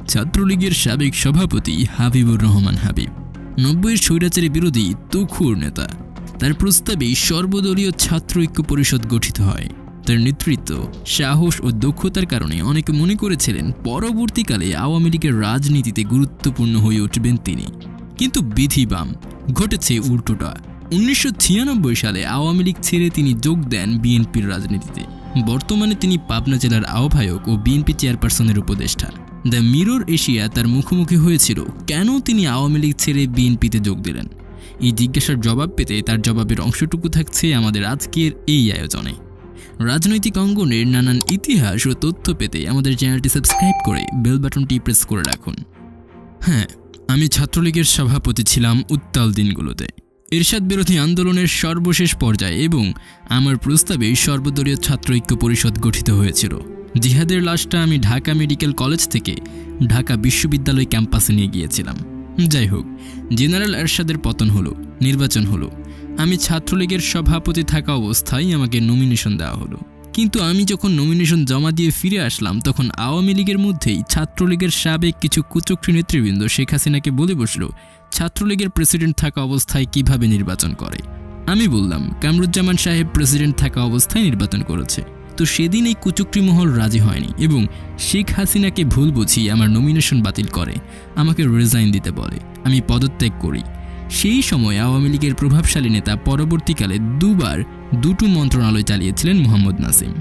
ছাত্রলীগের সাবেক সভাপতি হাবিবুর রহমান হাবিব 90-এর স্বৈরাচারী বিরোধী তুখুর নেতা। তার প্রস্তাবেই সর্বদলীয় ছাত্র ঐক্য পরিষদ গঠিত হয়। তার নেতৃত্ব, সাহস ও দক্ষতার কারণে অনেকে মনে করেছিলেন পরবর্তীকালে আওয়ামী লীগের রাজনীতিতে গুরুত্বপূর্ণ হয়ে উঠবেন তিনি। কিন্তু বিধি বাম, ঘটেছে উল্টোটা। 1996 সালে আওয়ামী লীগ ছেড়ে তিনি যোগ দেন বিএনপির রাজনীতিতে। বর্তমানে তিনি পাবনা জেলার আহ্বায়ক ও বিএনপি চেয়ারপারসনের উপদেষ্টা। দ্য মিরর এশিয়া তার মুখোমুখি হয়েছিল কেন তিনি আওয়ামী লীগ ছেড়ে বিএনপিতে যোগ দিলেন। এই জিজ্ঞাসার জবাব পেতে তার জবাবের অংশটুকু থাকছে আমাদের আজকের এই আয়োজনে। রাজনৈতিক অঙ্গনের নানান ইতিহাস ও তথ্য পেতে আমাদের চ্যানেলটি সাবস্ক্রাইব করে বেল বাটনটি প্রেস করে রাখুন। হ্যাঁ, আমি ছাত্রলীগের সভাপতি ছিলাম উত্তাল দিনগুলোতে, এরশাদ বিরোধী আন্দোলনের সর্বশেষ পর্যায়ে, এবং আমার প্রস্তাবে সর্বদলীয় ছাত্র ঐক্য পরিষদ গঠিত হয়েছিল। জিহাদের লাশটা আমি ঢাকা মেডিকেল কলেজ থেকে ঢাকা বিশ্ববিদ্যালয় ক্যাম্পাসে নিয়ে গিয়েছিলাম। যাই হোক, জেনারেল এরশাদের পতন হলো, নির্বাচন হলো। আমি ছাত্রলীগের সভাপতি থাকা অবস্থায় আমাকে নমিনেশন দেওয়া হলো। কিন্তু আমি যখন নমিনেশন জমা দিয়ে ফিরে আসলাম, তখন আওয়ামী লীগের মধ্যেই ছাত্রলীগের সাবেক কিছু কুচক্রী নেতৃবৃন্দ শেখ হাসিনাকে বলে বসল ছাত্রলীগের প্রেসিডেন্ট থাকা অবস্থায় কিভাবে নির্বাচন করে। আমি বললাম কামরুজ্জামান সাহেব প্রেসিডেন্ট থাকা অবস্থায় নির্বাচন করেছে। তো সেদিন এই কুচক্রী মহল রাজি হয়নি এবং শেখ হাসিনাকে ভুল বুঝিয়ে আমার নমিনেশন বাতিল করে, আমাকে রিজাইন দিতে বলে। আমি পদত্যাগ করি। সেই সময় আওয়ামী লীগের প্রভাবশালী নেতা পরবর্তীকালে দুবার দুটো মন্ত্রণালয় চালিয়েছিলেন মোহাম্মদ নাসিম।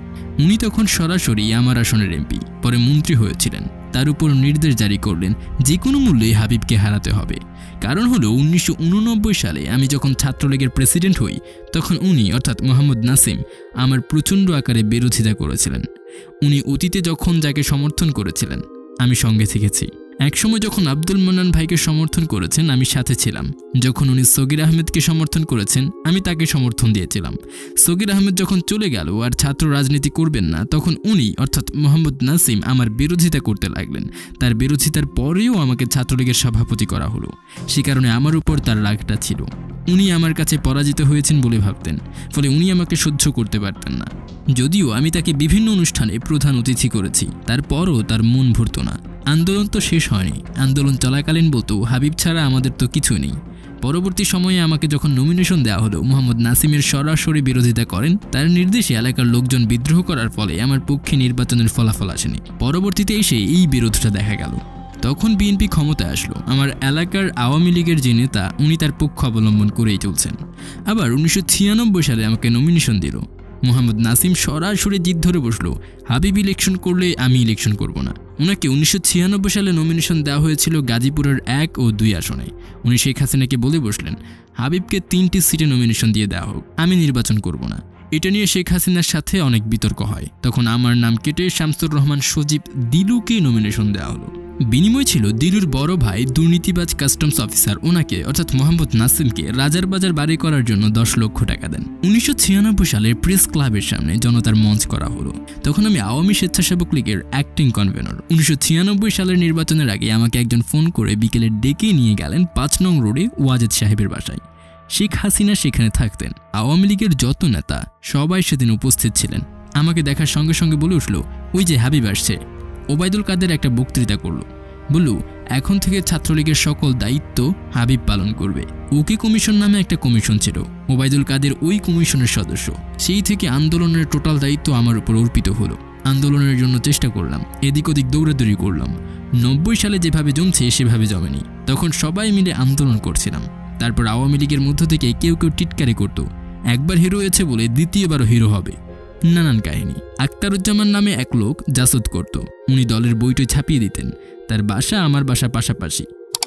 উনি তখন সরাসরি আমার আসনের এমপি, পরে মন্ত্রী হয়েছিলেন। তার উপর নির্দেশ জারি করলেন যে কোনো মূল্যে হাবিবকে হারাতে হবে। কারণ হলো 1989 সালে আমি যখন ছাত্রলীগের প্রেসিডেন্ট হই, তখন উনি অর্থাৎ মোহাম্মদ নাসিম আমার প্রচণ্ড আকারে বিরোধিতা করেছিলেন। উনি অতীতে যখন যাকে সমর্থন করেছিলেন আমি সঙ্গে থেকেছি। একসময় যখন আব্দুল মান্নান ভাইকে সমর্থন করেছেন আমি সাথে ছিলাম। যখন উনি সগির আহমেদকে সমর্থন করেছেন আমি তাকে সমর্থন দিয়েছিলাম। সগির আহমেদ যখন চলে গেল আর ছাত্র রাজনীতি করবেন না, তখন উনি অর্থাৎ মোহাম্মদ নাসিম আমার বিরোধিতা করতে লাগলেন। তার বিরোধিতার পরেও আমাকে ছাত্রলীগের সভাপতি করা হলো। সে কারণে আমার উপর তার রাগটা ছিল। উনি আমার কাছে পরাজিত হয়েছেন বলে ভাবতেন, ফলে উনি আমাকে সহ্য করতে পারতেন না। যদিও আমি তাকে বিভিন্ন অনুষ্ঠানে প্রধান অতিথি করেছি, তারপরও তার মন ভরত না। আন্দোলন তো শেষ হয়নি। আন্দোলন চলাকালীন বলতো হাবিব ছাড়া আমাদের তো কিছু নেই। পরবর্তী সময়ে আমাকে যখন নমিনেশন দেওয়া হলো, মোহাম্মদ নাসিমের সরাসরি বিরোধিতা করেন। তার নির্দেশে এলাকার লোকজন বিদ্রোহ করার ফলে আমার পক্ষে নির্বাচনের ফলাফল আসেনি। পরবর্তীতে এসে এই বিরোধটা দেখা গেল। তখন বিএনপি ক্ষমতায় আসলো। আমার এলাকার আওয়ামী লীগের যে নেতা, উনি তার পক্ষ অবলম্বন করেই চলছেন। আবার 1996 সালে আমাকে নমিনেশন দিল। মোহাম্মদ নাসিম সরাসরি জিদ ধরে বসলো, হাবিব ইলেকশন করলে আমি ইলেকশন করব না। ওনাকে 1996 সালে নমিনেশন দেওয়া হয়েছিল গাজীপুরের 1 ও 2 আসনে। উনি শেখ হাসিনাকে বলে বসলেন হাবিবকে 3টি সিটে নমিনেশন দিয়ে দেওয়া হোক, আমি নির্বাচন করব না। এটা নিয়ে শেখ হাসিনার সাথে অনেক বিতর্ক হয়। তখন আমার নাম কেটে শামসুর রহমান সজীব দিলুকে নমিনেশন দেওয়া হলো। বিনিময় ছিল দিলুর বড় ভাই দুর্নীতিবাজ কাস্টমস অফিসার ওনাকে অর্থাৎ মোহাম্মদ নাসিমকে রাজার বাজার বাড়ি করার জন্য 10 লক্ষ টাকা দেন। 1996 সালে প্রেস ক্লাবের সামনে জনতার মঞ্চ করা হলো। তখন আমি আওয়ামী স্বেচ্ছাসেবক লীগের অ্যাক্টিং কনভেনর। 1996 সালের নির্বাচনের আগে আমাকে একজন ফোন করে বিকেলে ডেকে নিয়ে গেলেন 5 নং রোডে ওয়াজেদ সাহেবের বাসায়। শেখ হাসিনা সেখানে থাকতেন। আওয়ামী লীগের যত নেতা সবাই সেদিন উপস্থিত ছিলেন। আমাকে দেখার সঙ্গে সঙ্গে বলে উঠল, ওই যে হাবিব আসছে। ওবায়দুল কাদের একটা বক্তৃতা করল, বলল এখন থেকে ছাত্রলীগের সকল দায়িত্ব হাবিব পালন করবে। ওকে কমিশন নামে একটা কমিশন ছিল, ওবায়দুল কাদের ওই কমিশনের সদস্য। সেই থেকে আন্দোলনের টোটাল দায়িত্ব আমার উপর অর্পিত হলো। আন্দোলনের জন্য চেষ্টা করলাম, এদিক ওদিক দৌড়াদৌড়ি করলাম। 90 সালে যেভাবে জমছে সেভাবে জমেনি। তখন সবাই মিলে আন্দোলন করছিলাম। তারপর আওয়ামী লীগের মধ্য থেকে কেউ কেউ টিটকারি করত, একবার হিরো হয়েছে বলে দ্বিতীয়বারও হিরো হবে। নানান কাহিনী। আক্তারুজ্জামান নামে এক লোক জাসদ করত। উনি দলের বইটই ছাপিয়ে দিতেন। তার বাসা আমার বাসা পাশাপাশি।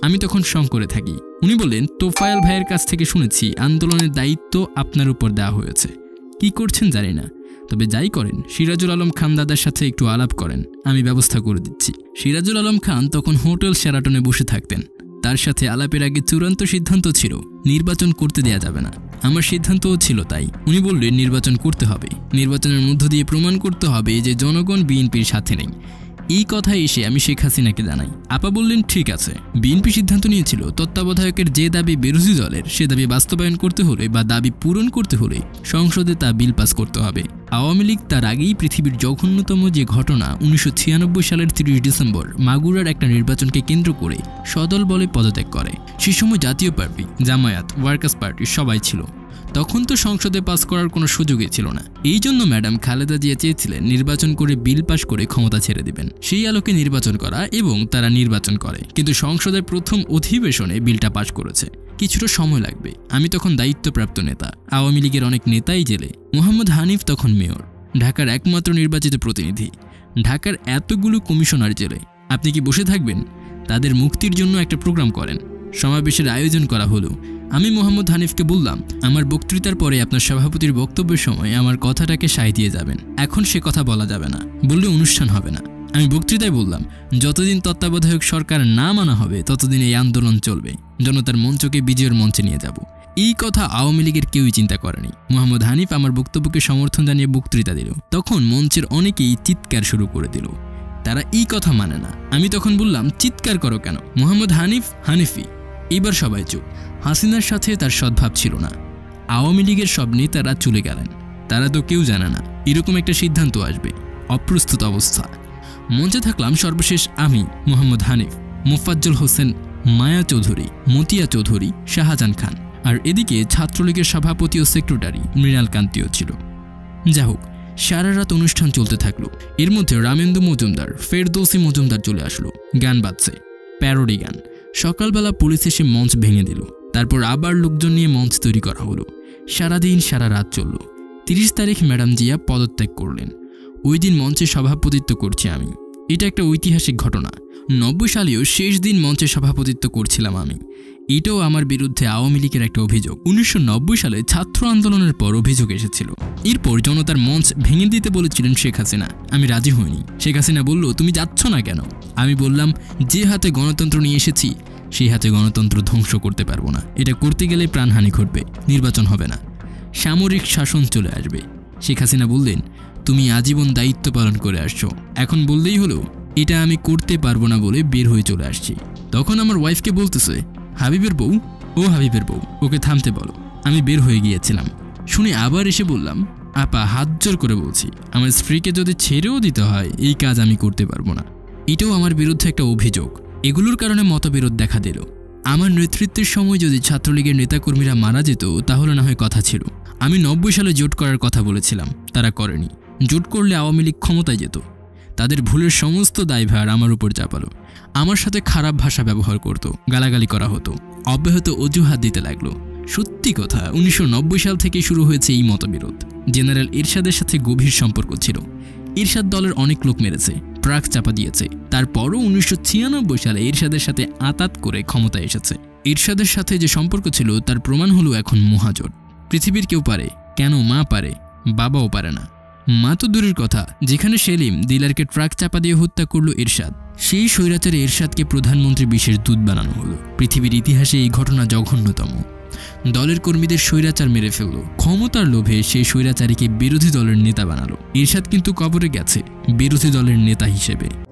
আমি তখন শঙ্করে থাকি। উনি বললেন, তোফায়েল ভাইয়ের কাছ থেকে শুনেছি আন্দোলনের দায়িত্ব আপনার উপর দেওয়া হয়েছে। কি করছেন জানি না, তবে যাই করেন সিরাজুল আলম খান দাদার সাথে একটু আলাপ করেন, আমি ব্যবস্থা করে দিচ্ছি। সিরাজুল আলম খান তখন হোটেল শেরাটনে বসে থাকতেন। তার সাথে আলাপের আগে চূড়ান্ত সিদ্ধান্ত ছিল নির্বাচন করতে দেয়া যাবে না। আমার সিদ্ধান্তও ছিল তাই। উনি বললেন নির্বাচন করতে হবে, নির্বাচনের মধ্য দিয়ে প্রমাণ করতে হবে যে জনগণ বিএনপির সাথে নেই। এই কথায় এসে আমি শেখ হাসিনাকে জানাই। আপা বললেন ঠিক আছে। বিএনপি সিদ্ধান্ত নিয়েছিল তত্ত্বাবধায়কের যে দাবি বিরোধী দলের সে দাবি বাস্তবায়ন করতে হলে বা দাবি পূরণ করতে হলে সংসদে তা বিল পাস করতে হবে। আওয়ামী লীগ তার আগেই পৃথিবীর জঘন্যতম যে ঘটনা 1996 সালের 30 ডিসেম্বর মাগুরার একটা নির্বাচনকে কেন্দ্র করে সদল বলে পদত্যাগ করে। সে সময় জাতীয় পার্টি, জামায়াত, ওয়ার্কার্স পার্টি সবাই ছিল। তখন তো সংসদে পাস করার কোনো সুযোগই ছিল না। এই জন্য ম্যাডাম খালেদা জিয়া চেয়েছিলেন নির্বাচন করে বিল পাস করে ক্ষমতা ছেড়ে দিবেন, সেই আলোকে নির্বাচন করা, এবং তারা নির্বাচন করে। কিন্তু সংসদের প্রথম অধিবেশনে বিলটা পাস করেছে। কিছুটা সময় লাগবে। আমি তখন দায়িত্বপ্রাপ্ত নেতা, আওয়ামী লীগের অনেক নেতাই জেলে। মোহাম্মদ হানিফ তখন মেয়র, ঢাকার একমাত্র নির্বাচিত প্রতিনিধি। ঢাকার এতগুলো কমিশনার জেলে। আপনি কি বসে থাকবেন? তাদের মুক্তির জন্য একটা প্রোগ্রাম করেন, সমাবেশের আয়োজন করা হলো। আমি মোহাম্মদ হানিফকে বললাম, আমার বক্তৃতার পরে আপনার সভাপতির বক্তব্যের সময় আমার কথাটাকে সায় দিয়ে যাবেন। এখন সে কথা বলা যাবে না, বললে অনুষ্ঠান হবে না। আমি বক্তৃতায় বললাম, যতদিন তত্ত্বাবধায়ক সরকার না মানা হবে ততদিন এই আন্দোলন চলবে। জনতার মঞ্চকে বিজয়ের মঞ্চে নিয়ে যাব। এই কথা আওয়ামী লীগের কেউই চিন্তা করেনি। মোহাম্মদ হানিফ আমার বক্তব্যকে সমর্থন জানিয়ে বক্তৃতা দিল। তখন মঞ্চের অনেকেই চিৎকার শুরু করে দিল। তারা এই কথা মানে না। আমি তখন বললাম, চিৎকার করো কেন? মোহাম্মদ হানিফ হানিফি। এবার সবাই চুপ। হাসিনার সাথে তার সদ্ভাব ছিল না। আওয়ামী লীগের সব নেতারা চলে গেলেন। তারা তো কেউ জানে না এরকম একটা সিদ্ধান্ত আসবে। অপ্রস্তুত অবস্থা। মঞ্চে থাকলাম সর্বশেষ আমি, মোহাম্মদ হানিফ, মোফাজ্জল হোসেন, মায়া চৌধুরী, মতিয়া চৌধুরী, শাহজাহান খান, আর এদিকে ছাত্রলীগের সভাপতি ও সেক্রেটারি মৃণাল কান্তিও ছিল। যা হোক, সারা রাত অনুষ্ঠান চলতে থাকলো। এর মধ্যে রামেন্দু মজুমদার, ফেরদৌসি মজুমদার চলে আসলো। গান বাজছে, প্যারোডি গান। সকালবেলা পুলিশ এসে মঞ্চ ভেঙে দিল। তারপর আবার লোকজন নিয়ে মঞ্চ তৈরি করা হলো। সারাদিন সারা রাত চলল। 30 তারিখ ম্যাডাম জিয়া পদত্যাগ করলেন। ওই দিন মঞ্চে সভাপতিত্ব করছি আমি। এটা একটা ঐতিহাসিক ঘটনা। 90 সালেও শেষ দিন মঞ্চে সভাপতিত্ব করছিলাম আমি। এটাও আমার বিরুদ্ধে আওয়ামী লীগের একটা অভিযোগ। 1990 সালে ছাত্র আন্দোলনের পর অভিযোগ এসেছিল। এরপর জনতার মঞ্চ ভেঙে দিতে বলেছিলেন শেখ হাসিনা। আমি রাজি হইনি। শেখ হাসিনা বলল, তুমি যাচ্ছ না কেন? আমি বললাম, যে হাতে গণতন্ত্র নিয়ে এসেছি সেই হাতে গণতন্ত্র ধ্বংস করতে পারবো না। এটা করতে গেলে প্রাণহানি ঘটবে, নির্বাচন হবে না, সামরিক শাসন চলে আসবে। শেখ হাসিনা বললেন, তুমি আজীবন দায়িত্ব পালন করে আসছো, এখন বললেই হলো এটা আমি করতে পারবো না বলে বের হয়ে চলে আসছি। তখন আমার ওয়াইফকে বলতেছে, হাবিবের বউ, ও হাবিবের বউ, ওকে থামতে বলো। আমি বের হয়ে গিয়েছিলাম। শুনে আবার এসে বললাম, আপা হাত জোর করে বলছি, আমার স্ত্রীকে যদি ছেড়েও দিতে হয় এই কাজ আমি করতে পারবো না। এটাও আমার বিরুদ্ধে একটা অভিযোগ। এগুলোর কারণে মতবিরোধ দেখা দিল। আমার নেতৃত্বের সময় যদি ছাত্রলীগের নেতাকর্মীরা মারা যেত তাহলে না হয় কথা ছিল। আমি 90 সালে জোট করার কথা বলেছিলাম, তারা করেনি। জোট করলে আওয়ামী লীগ ক্ষমতায় যেত। তাদের ভুলের সমস্ত দায়ভার আমার উপর চাপালো। আমার সাথে খারাপ ভাষা ব্যবহার করত, গালাগালি করা হতো, অব্যাহত অজুহাত দিতে লাগলো। সত্যি কথা, 1990 সাল থেকে শুরু হয়েছে এই মতবিরোধ। জেনারেল এরশাদের সাথে গভীর সম্পর্ক ছিল। এরশাদ দলের অনেক লোক মেরেছে, ট্রাক চাপা দিয়েছে। তারপরও 1996 সালে এরশাদের সাথে আঁতাত করে ক্ষমতায় এসেছে। এরশাদের সাথে যে সম্পর্ক ছিল তার প্রমাণ হলো এখন মহাজোট। পৃথিবীর কেউ পারে, কেন মা পারে, বাবাও পারে না। মা তো দূরের কথা, যেখানে সেলিম দিলারকে ট্রাক চাপা দিয়ে হত্যা করলো এরশাদ, সেই স্বৈরাচারে এরশাদকে প্রধানমন্ত্রী বিশেষ দূত বানানো হলো। পৃথিবীর ইতিহাসে এই ঘটনা জঘন্যতম। দলের কর্মীদের স্বৈরাচার মেরে ফেললো। ক্ষমতার লোভে সেই স্বৈরাচারীকে বিরোধী দলের নেতা বানালো। এরশাদ কিন্তু কবরে গেছে বিরোধী দলের নেতা হিসেবে।